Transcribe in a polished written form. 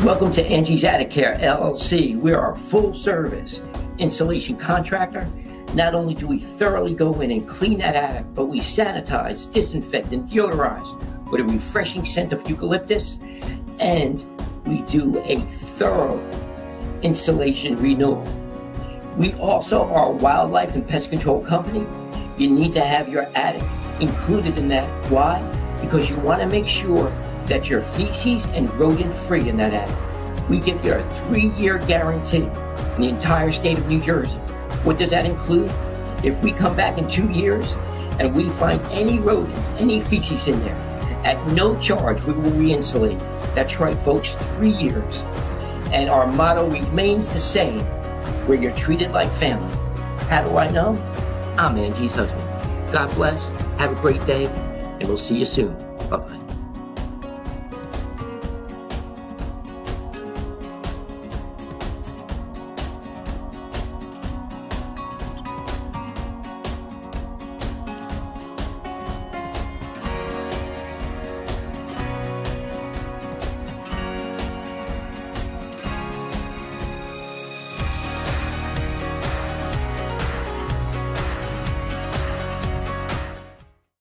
Welcome to Angie's Attic Care LLC. We are a full service installation contractor. Not only do we thoroughly go in and clean that attic, but we sanitize, disinfect, and deodorize with a refreshing scent of eucalyptus. And we do a thorough installation renewal. We also are a wildlife and pest control company. You need to have your attic included in that. Why? Because you want to make sure that you're feces and rodent free in that attic. We give you a 3-year guarantee in the entire state of New Jersey. What does that include? If we come back in 2 years and we find any rodents, any feces in there, at no charge, we will re-insulate. That's right, folks, 3 years. And our motto remains the same, where you're treated like family. How do I know? I'm Angie's husband. God bless, have a great day, and we'll see you soon. Bye-bye.